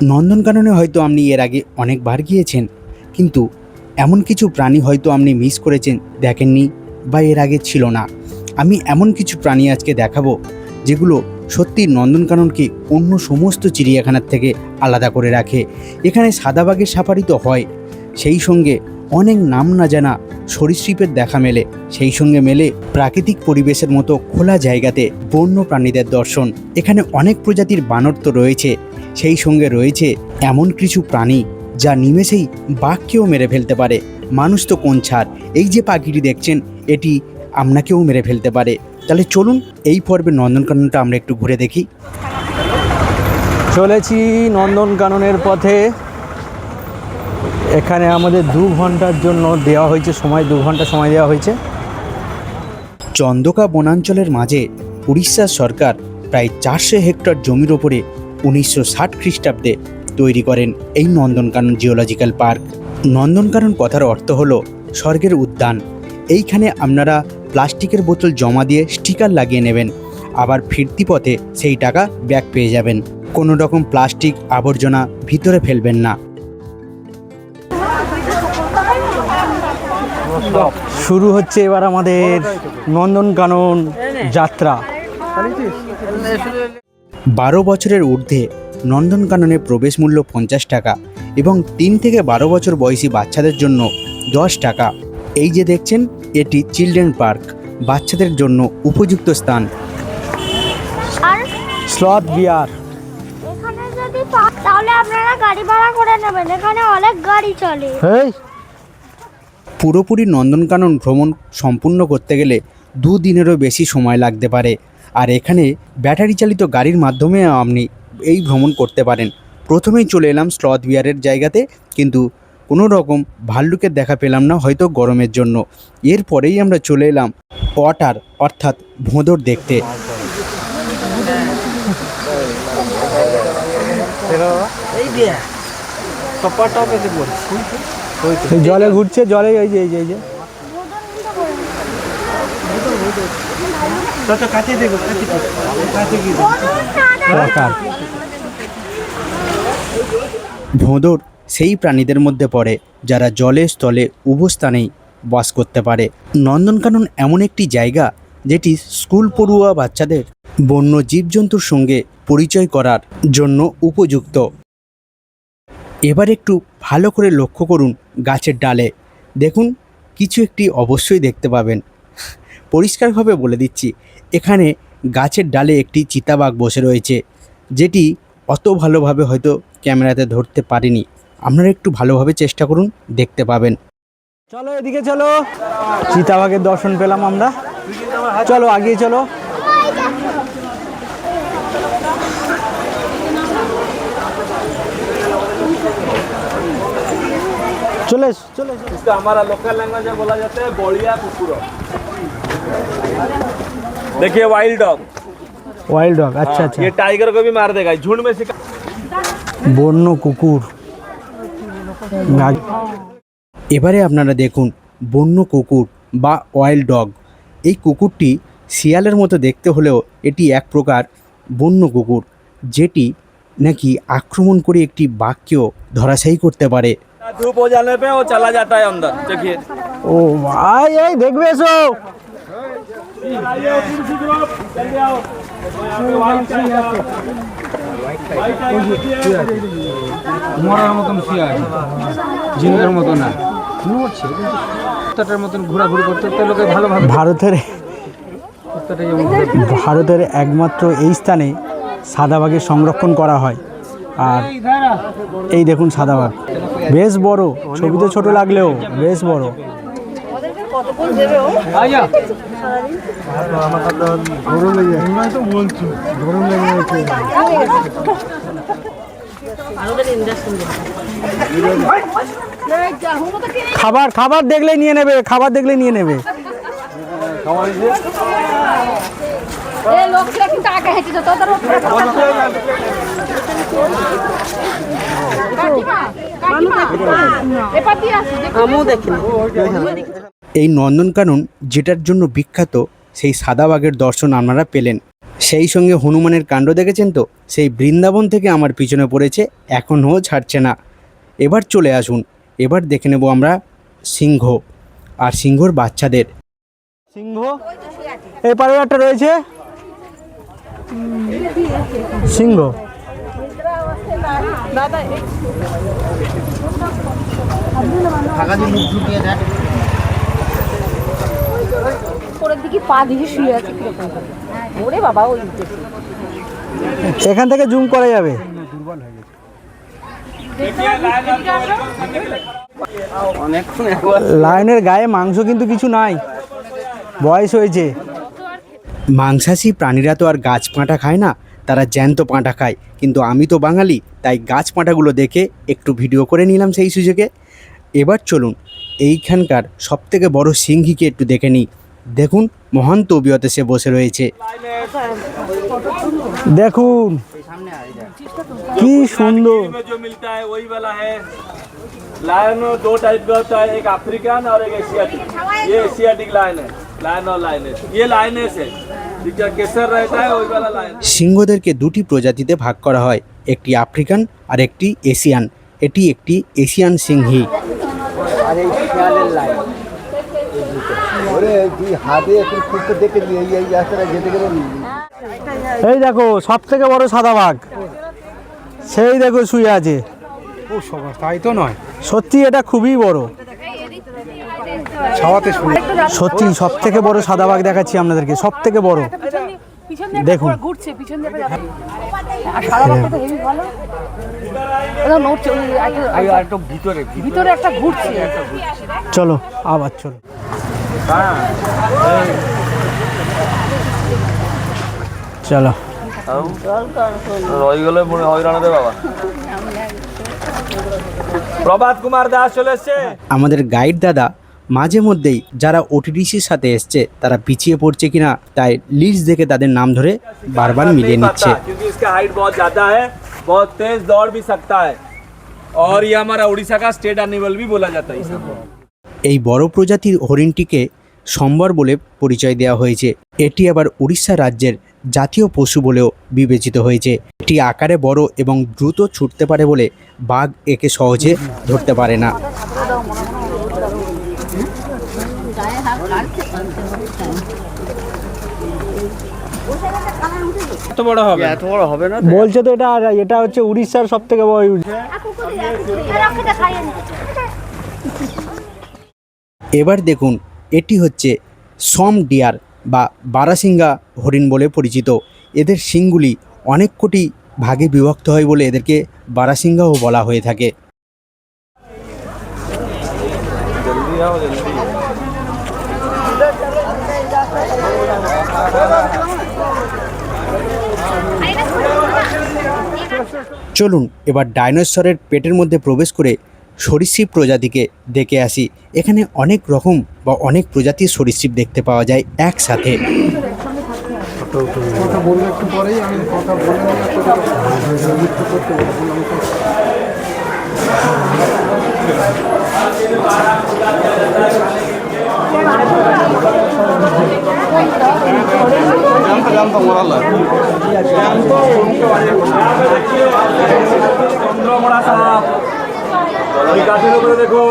নন্দনকাননে হয়তো আপনি এর আগে অনেকবার গিয়েছেন, কিন্তু এমন কিছু প্রাণী হয়তো আপনি মিস করেছেন, দেখেননি বা এর আগে ছিল না। আমি এমন কিছু প্রাণী আজকে দেখাবো যেগুলো সত্যি নন্দনকাননকে অন্য সমস্ত চিড়িয়াখানার থেকে আলাদা করে রাখে। এখানে সাদা বাঘের সাফারি তো হয়, সেই সঙ্গে অনেক নাম না জানা সরীসৃপের দেখা মেলে, সেই সঙ্গে মেলে প্রাকৃতিক পরিবেশের মতো খোলা জায়গাতে বন্য প্রাণীদের দর্শন। এখানে অনেক প্রজাতির বানর তো রয়েছে, সেই সঙ্গে রয়েছে এমন কিছু প্রাণী যা নিমেষেই বাঘকেও মেরে ফেলতে পারে। মানুষ তো কোন ছাড়, এই যে পাখিটি দেখছেন এটি আপনাকেও মেরে ফেলতে পারে। তাহলে চলুন এই পর্বে নন্দনকাননটা আমরা একটু ঘুরে দেখি। চলেছি নন্দনকাননের পথে। এখানে আমাদের 2 ঘন্টার জন্য দেওয়া হয়েছে সময়, 2 ঘন্টা সময় দেওয়া হয়েছে। চন্দকা বনাঞ্চলের মাঝে উড়িষ্যার সরকার প্রায় 400 হেক্টর জমির ওপরে 1960 খ্রিস্টাব্দে তৈরি করেন এই নন্দনকানন জিওলজিক্যাল পার্ক। নন্দনকানন কথার অর্থ হলো স্বর্গের উদ্যান। এইখানে আপনারা প্লাস্টিকের বোতল জমা দিয়ে স্টিকার লাগিয়ে নেবেন, আবার ফিরতি পথে সেই টাকা ব্যাক পেয়ে যাবেন। কোনো রকম প্লাস্টিক আবর্জনা ভিতরে ফেলবেন না। শুরু হচ্ছে এবার আমাদের নন্দনকানন যাত্রা। 12 বছরের ঊর্ধ্বে নন্দনকাননে প্রবেশ মূল্য 50 টাকা এবং 3 থেকে 12 বছর বয়সী বাচ্চাদের জন্য 10 টাকা। এই যে দেখছেন এটি চিলড্রেন পার্ক, বাচ্চাদের জন্য উপযুক্ত স্থান। স্লথ বিয়ার। এখানে যদি তাহলে আপনারা গাড়ি ভাড়া করে নেবেন, এখানে অনেক গাড়ি চলে। পুরোপুরি নন্দনকানন ভ্রমণ সম্পূর্ণ করতে গেলে 2 দিনেরও বেশি সময় লাগতে পারে, আর এখানে ব্যাটারি চালিত গাড়ির মাধ্যমে আপনি এই ভ্রমণ করতে পারেন। প্রথমেই চলে এলাম স্লথ বিয়ারের জায়গাতে, কিন্তু কোনো রকম ভাল্লুকের দেখা পেলাম না, হয়তো গরমের জন্য। এরপরেই আমরা চলে এলাম ওয়াটার অর্থাৎ ভোঁদর দেখতে। জলে ঘুরছে, জলে এই যে ভোঁদর সেই প্রাণীদের মধ্যে পড়ে যারা জলে স্থলে উভয় স্থানেই বাস করতে পারে। নন্দনকানন এমন একটি জায়গা যেটি স্কুল পড়ুয়া বাচ্চাদের বন্য জীবজন্তুর সঙ্গে পরিচয় করার জন্য উপযুক্ত। এবার একটু ভালো করে লক্ষ্য করুন গাছের ডালে, দেখুন কিছু একটি অবশ্যই দেখতে পাবেন। পরিষ্কারভাবে বলে দিচ্ছি, এখানে গাছের ডালে একটি চিতাবাঘ বসে রয়েছে, যেটি অত ভালোভাবে হয়তো ক্যামেরাতে ধরতে পারিনি। আপনারা একটু ভালোভাবে চেষ্টা করুন, দেখতে পাবেন। চলো এদিকে চলো, চিতাবাঘের দর্শন পেলাম আমরা। চলো আগিয়ে চলো। चले चले इसका हमारा लोकल लैंग्वेज में बोला जाता है गोलिया कुकुर। देखिए वाइल्ड डॉग। वाइल्ड डॉग, अच्छा अच्छा। ये टाइगर को भी मार देगा, झुंड में शिकार। বন্য কুকুর। এবারে আপনারা দেখুন বন্য কুকুর বা ওয়াইল্ড ডগ। এই কুকুরটি শিয়ালের মতো দেখতে হলেও এটি এক প্রকার বন্য কুকুর, যেটি নাকি আক্রমণ করে একটি বাঘকেও ধরাশায়ী করতে পারে। धूप हो जाने पे वो चला जाता है अंदर। देखिए ও ভাই, এই দেখবে এসো। মরার মতন শুয়ে আছে, জিন্দার মতো না, নড়ছে কুত্তাটার মতন ঘোরাঘুরি করতে করতে লোকে ভালোভাবে। ভারতের একমাত্র এই স্থানে সাদা বাঘের সংরক্ষণ করা হয়। আর এই দেখুন সাদা বাঘ, বেশ বড়, ছবিতে ছোট লাগলেও বেশ বড়। খাবার খাবার দেখলেই নিয়ে নেবে, খাবার দেখলেই নিয়ে নেবে। এই নন্দনকানন যেটার জন্য বিখ্যাত সেই সাদা বাঘের দর্শন আপনারা পেলেন। সেই সঙ্গে হনুমানের কাণ্ড দেখেছেন তো, সেই বৃন্দাবন থেকে আমার পিছনে পড়েছে, এখনও ছাড়ছে না। এবার চলে আসুন, এবার দেখে নেব আমরা সিংহ আর সিংহর বাচ্চাদের। সিংহ এই পারে একটা রয়েছে সিংহ। এখান থেকে জুম করা যাবে। লায়নের গায়ে মাংস কিন্তু কিছু নাই, বয়স হয়েছে। মাংসাশী প্রাণীরা তো আর গাছ পাঁটা খায় না, তারা জ্যান্ত পাঁটা খায়। কিন্তু আমি তো বাঙালি, তাই গাছ পাঁটাগুলো দেখে একটু ভিডিও করে নিলাম সেই সুযোগে। এবার চলুন এইখানকার সবথেকে বড় সিংহীকে একটু দেখে নিই। দেখুন মহান তবিয়তে সে বসে রয়েছে। দেখুন কি সুন্দর। में जो मिलता है वही वाला है। लायन 2 टाइप का होता है, एक अफ्रीकन और एक एशियाटिक। ये एशियाटिक लायन है, लायन और लायनेस। ये लायनेस है, जिसका केसर रहता है वही वाला लायन। সিংহদেরকে দুটি প্রজাতিতে ভাগ করা হয়, একটি আফ্রিকান আর একটি এশিয়ান। এটি একটি এশিয়ান সিংহী। এই দেখো সব থেকে বড় সাদা বাঘ, সেই দেখো শুয়ে আছে। তাই তো নয়, সত্যি এটা খুবই বড়। সত্যি সব থেকে বড় সাদা বাঘ দেখাচ্ছি আপনাদেরকে, সব থেকে বড়। দেখুন চলো আবার চলো। চলো রইগুলো মনে হয়রান দে বাবা। প্রভাত কুমার দাস চলে এসেছে। আমাদের গাইড দাদা মাঝে মধ্যেই যারা ওটিডিসির সাথে এসছে তারা পিছিয়ে পড়ছে কিনা তাই লিস্ট দেখে তাদের নাম ধরে বারবার মিলিয়ে নিচ্ছে। क्योंकि इसका हाइट बहुत ज्यादा है, बहुत तेज दौड़ भी सकता है और ये हमारा उड़ीसा का स्टेट एनिमल भी बोला जाता है इसे। এই বড় প্রজাতির হরিণটিকে সম্বর বলে পরিচয় দেওয়া হয়েছে। এটি আবার উড়িষ্যা রাজ্যের জাতীয় পশু বলেও বিবেচিত হয়েছে। এটি আকারে বড় এবং দ্রুত ছুটতে পারে বলে বাঘ একে সহজে ধরতে পারে না। এত বড় হবে? এত বড় হবে না। বলছে তো এটা হচ্ছে উড়িষ্যার সব থেকে বড়। এবার দেখুন এটি হচ্ছে সম ডিয়ার বা বারাসিঙ্গা হরিণ বলে পরিচিত। এদের শিংগুলি অনেক কোটি ভাগে বিভক্ত হয় বলে এদেরকে বারাসিঙ্গাও বলা হয়ে থাকে। जल्दी आओ जल्दी। চলুন এবার ডাইনোসরের পেটের মধ্যে প্রবেশ করে সরীসৃপ প্রজাতিকে দেখে আসি। এখানে অনেক রকম বা অনেক প্রজাতির সরীসৃপ দেখতে পাওয়া যায় একসাথে। बड़ा साहब काफी लोग देखो।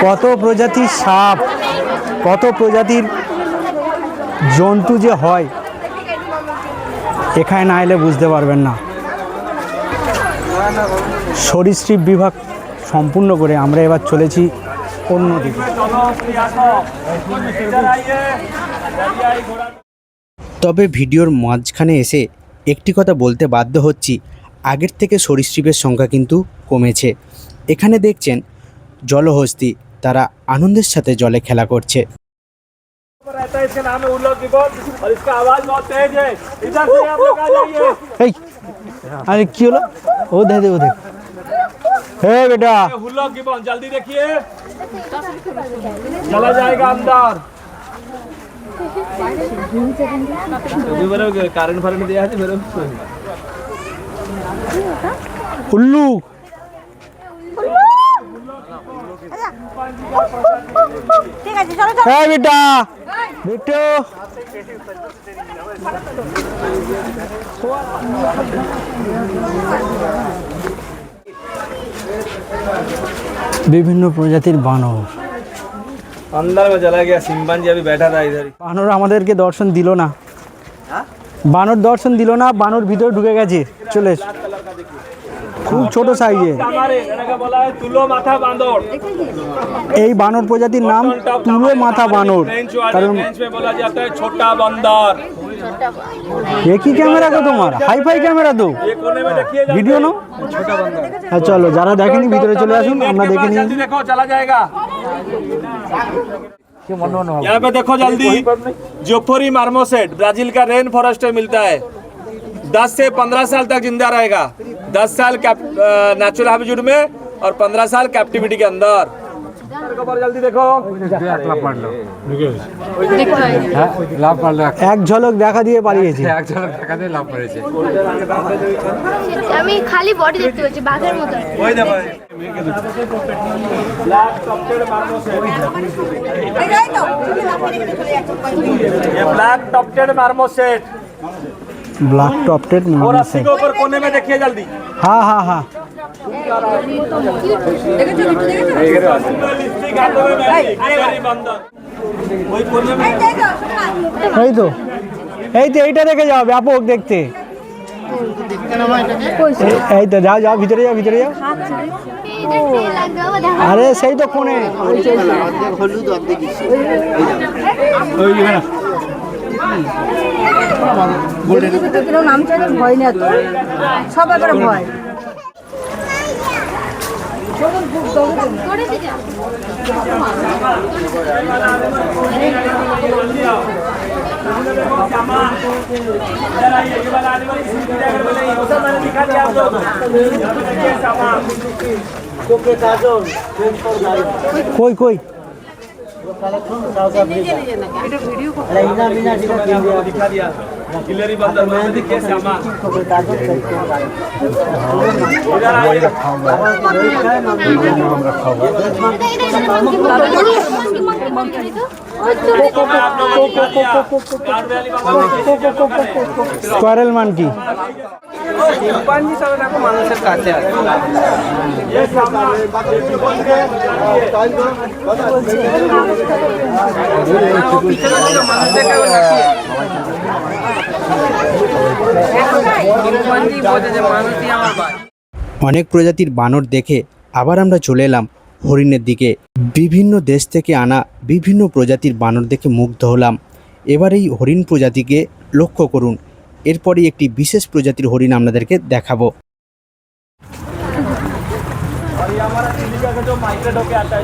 কত প্রজাতির সাপ, কত প্রজাতির জন্তু যে হয় এখানে না এলে বুঝতে পারবেন না। সরীসৃপ বিভাগ সম্পূর্ণ করে আমরা এবার চলেছি অন্যদিকে। তবে ভিডিওর মাঝখানে এসে একটি কথা বলতে বাধ্য হচ্ছি, আগের থেকে সরীসৃপের সংখ্যা কিন্তু কমেছে। এখানে দেখছেন জলহস্তি, তারা আনন্দের সাথে জলে খেলা করছে। रहता है, इसका नाम है उल्लू गिबन और इसका आवाज बहुत तेज है। इधर से आप लोग आ जाइए। এই আরে কি হলো? ও দে ও দেখ, হে বেটা उल्लू गिबन जल्दी देखिए, चला जाएगा अंदर। कारण फारण दिया है मेरे উল্লু। ঠিক আছে চলো চলো। হ্যাঁ বেটা বেটো, বিভিন্ন প্রজাতির বানর। अंदर में चला गया, सिम्बांजी अभी बैठा था इधर। বানর আমাদেরকে দর্শন দিল না, বানর দর্শন দিল না, বানর ভিতরে ঢুকে গেছে। চলে এসো। খুব ছোট সাইজে। हमारे का बोला है तुलो माथा बांदर। এই বানর প্রজাতির নাম তুলো মাথা বানর, কারণ फ्रेंच में बोला जाता है छोटा बंदर। একই ক্যামেরা তো তোমার, হাইফাই ক্যামেরা তো, ये कोने में देखिए, ভিডিও নাও। হ্যাঁ চলো, যারা দেখেনি ভিতরে চলে আসুন, আমরা দেখে নিই। जल्दी देखो, चला जाएगा। यहाँ पे देखो जल्दी, जोफोरी मार्मोसेट ब्राजील का रेन फॉरेस्ट में मिलता है। 10 से 15 साल तक जिंदा रहेगा। 10 साल नेचुरल हैबिटेट में और 15 साल कैप्टिविटी के अंदर। जल्दी देखो, এক ঝলক দেখা দিয়ে পালিয়েছে। আমি খালি বডি দেখতে পাচ্ছি বাঘের মতো। वही देखो, ब्लैक टॉप्टेड मार्मोसेट। ये ब्लैक टॉप्टेड मार्मोसेट ব্ল্যাক টপটেড और रस्सी के ऊपर कोने में देखिए जल्दी। হ্যাঁ হ্যাঁ হ্যাঁ, लिपस्टिक हाथों में मेहंदी, गहरी बंदर। वही कोने में এই তো এইটা দেখে যাও, ব্যাপক দেখতে। এই তো যাও যাও, ভিতরে যাও ভিতরে যাও। আরে সেই তো কোণে। নাম চাইলে ভয় না তো, সব ব্যাপারে ভয়। কই কই दिखा दिया गिलहरी बंदर में देखिए सामान। Squirrel monkey. চিম্পাঞ্জি সব দেখো মানুষের কাছে আছে। ये सामान অনেক প্রজাতির বানর দেখে আবার আমরা চলে এলাম হরিণের দিকে। বিভিন্ন দেশ থেকে আনা বিভিন্ন প্রজাতির বানর দেখে মুগ্ধ হলাম। এবার এই হরিণ প্রজাতিকে লক্ষ্য করুন। এরপরই একটি বিশেষ প্রজাতির হরিণ আপনাদেরকে দেখাবো। और ये हमारा चिलिका का जो माइग्रेट होके आता है,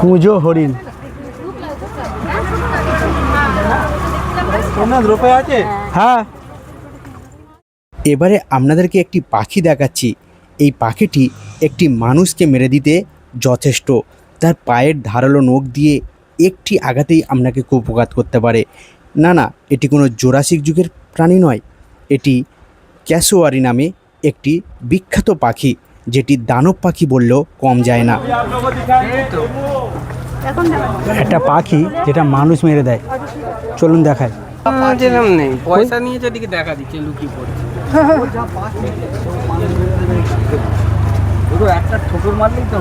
কুঁজো হরিণ। হ্যাঁ, এবারে আপনাদেরকে একটি পাখি দেখাচ্ছি। এই পাখিটি একটি মানুষকে মেরে দিতে যথেষ্ট। তার পায়ের ধারালো নখ দিয়ে একটি আঘাতেই আপনাকে কুপঘাত করতে পারে। না না, এটি কোনো জুরাসিক যুগের প্রাণী নয়, এটি ক্যাসোয়ারি নামে একটি বিখ্যাত পাখি, যেটি দানব পাখি বললেও কম যায় না। आप लोगों को दिखाएंगे तो একটা পাখি যেটা মানুষ মেরে দেয়। চলুন দেখায়। যেরকম নেই, পয়সা নিয়ে যেদিকে দেখা দিচ্ছে লুকিয়ে পড়ছে। একটা ঠোকর মারলেই তো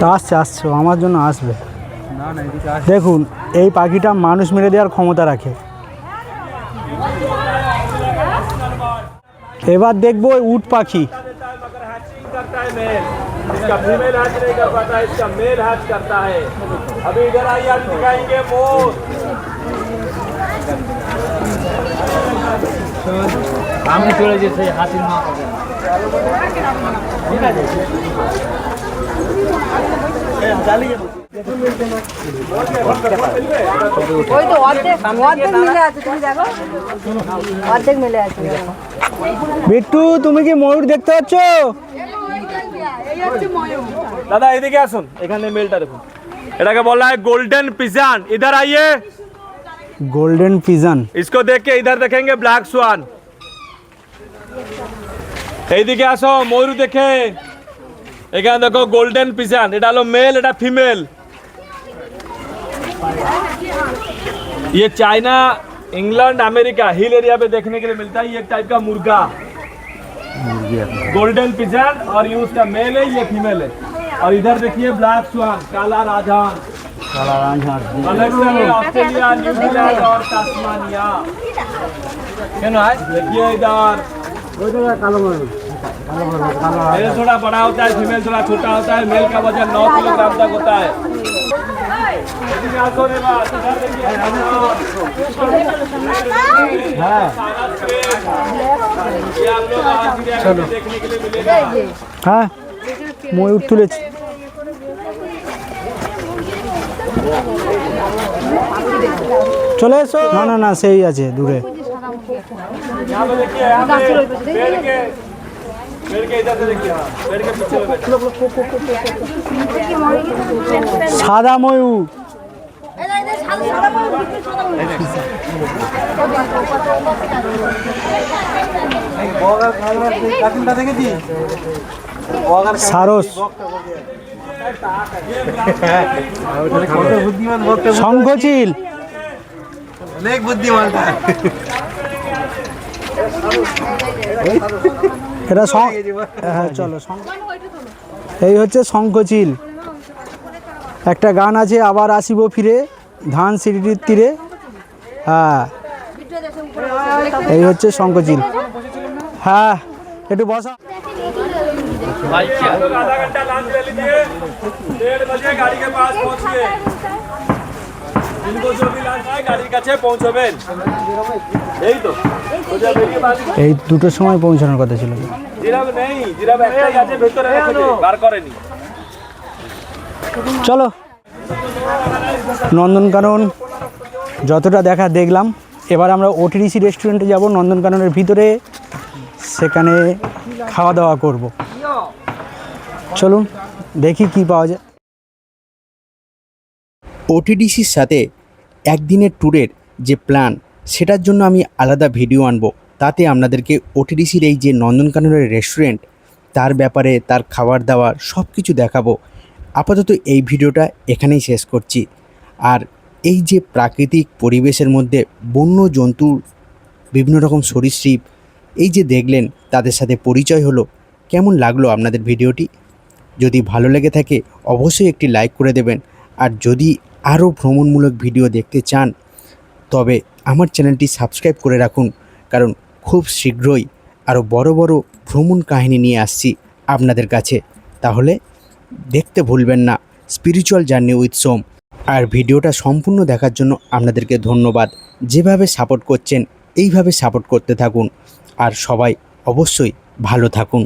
তা আসছে আমার জন্য আসবে। দেখুন এই পাখিটা মানুষ মেরে দেওয়ার ক্ষমতা রাখে। এবার দেখবো উট পাখি। मगर हैचिंग करता है मेल, इसका फीमेल हैच नहीं कर पाता, इसका मेल हैच करता है। अभी इधर आइए, आप दिखाएंगे मोर। আমি চলে যেতে হাতির মা ওই তো অর্ধেক অর্ধেক মিলে আছে, তুমি দেখো অর্ধেক মিলে আছে। বিট্টু তুমি কি ময়ূর দেখতে পাচ্ছ? दादा এদিকে আসুন, এখানে মেলটা দেখুন, এটাকে বলা হয় गोल्डन पिजन। इधर आइए, গোল্ডেন পিজন। इसको देख के इधर देखेंगे ब्लैक स्वान। এইদিকে আসো, ময়ূর দেখে। এখানে দেখো গোল্ডেন পিজন, এটা হলো মেল, এটা ফিমেল। ये China, England, America hill area पे देखने के लिए मिलता है। ये एक टाइप का मुर्गा, गोल्डन पिजन, और ये उसका मेल है, ये फीमेल है। और इधर देखिए ब्लैक स्वान, काला राजहांस। कलेक्शन है ऑस्ट्रेलिया, न्यूजीलैंड और तास्मानिया। देखिए इधर, मेल थोड़ा बड़ा होता है, फीमेल थोड़ा छोटा होता है। मेल का वजन 9 किलोग्राम तक होता है। देखने के लिए मिलेगा। হ্যাঁ ময়ূর তুলেছি। চলে এসো। না না না সেই আছে দূরে। यहाँ पे देखिए, यहाँ पे पेड़ के इधर से देखिए, हाँ, पेड़ के पीछे में সাদা ময়ূর। সারস, শঙ্খচিল, অনেক বুদ্ধিমানটা। এটা হ্যাঁ চলো। এই হচ্ছে শঙ্খচিল। একটা গান আছে, আবার আসিব ফিরে ধান সিঁড়ির তীরে। হ্যাঁ এই হচ্ছে শঙ্খচিল। হ্যাঁ একটু বসা। आधा घंटा लंच ले लीजिए, 1:30 बजे गाड़ी के पास पहुंचिए। जिनको जो भी लंच है गाड़ी কাছে পৌঁছবেন। এই তো এই দুটোর সময় পৌঁছানোর কথা ছিল। জিরাফ নেই, জিরাফ একটাই আছে ভেতরে রেখেছে, বার করেনি। চলো নন্দনকানন যতটা দেখা দেখলাম, এবার আমরা ওটিডিসি রেস্টুরেন্টে যাব নন্দনকাননের ভিতরে, সেখানে খাওয়া দাওয়া করব। চলুন দেখি কি পাওয়া যায়। ওটিডিসির সাথে একদিনের ট্যুরের যে প্ল্যান, সেটার জন্য আমি আলাদা ভিডিও আনবো। তাতে আপনাদেরকে ওটিডিসির এই যে নন্দনকাননের রেস্টুরেন্ট, তার ব্যাপারে, তার খাবার দাবার সব কিছু দেখাবো। আপাতত এই ভিডিওটা এখানেই শেষ করছি। আর এই যে প্রাকৃতিক পরিবেশের মধ্যে বন্য জন্তু, বিভিন্ন রকম সরীসৃপ, এই যে দেখলেন, তাদের সাথে পরিচয় হলো, কেমন লাগলো আপনাদের ভিডিওটি? যদি ভালো লেগে থাকে অবশ্যই একটি লাইক করে দেবেন। আর যদি আরও ভ্রমণমূলক ভিডিও দেখতে চান তবে আমার চ্যানেলটি সাবস্ক্রাইব করে রাখুন, কারণ খুব শীঘ্রই আরও বড় বড় ভ্রমণ কাহিনী নিয়ে আসছি আপনাদের কাছে। তাহলে দেখতে ভুলবেন না স্পিরিচুয়াল জার্নি উইথ সোম। আর ভিডিওটা সম্পূর্ণ দেখার জন্য আপনাদেরকে ধন্যবাদ। যেভাবে সাপোর্ট করছেন এইভাবে সাপোর্ট করতে থাকুন, আর সবাই অবশ্যই ভালো থাকুন।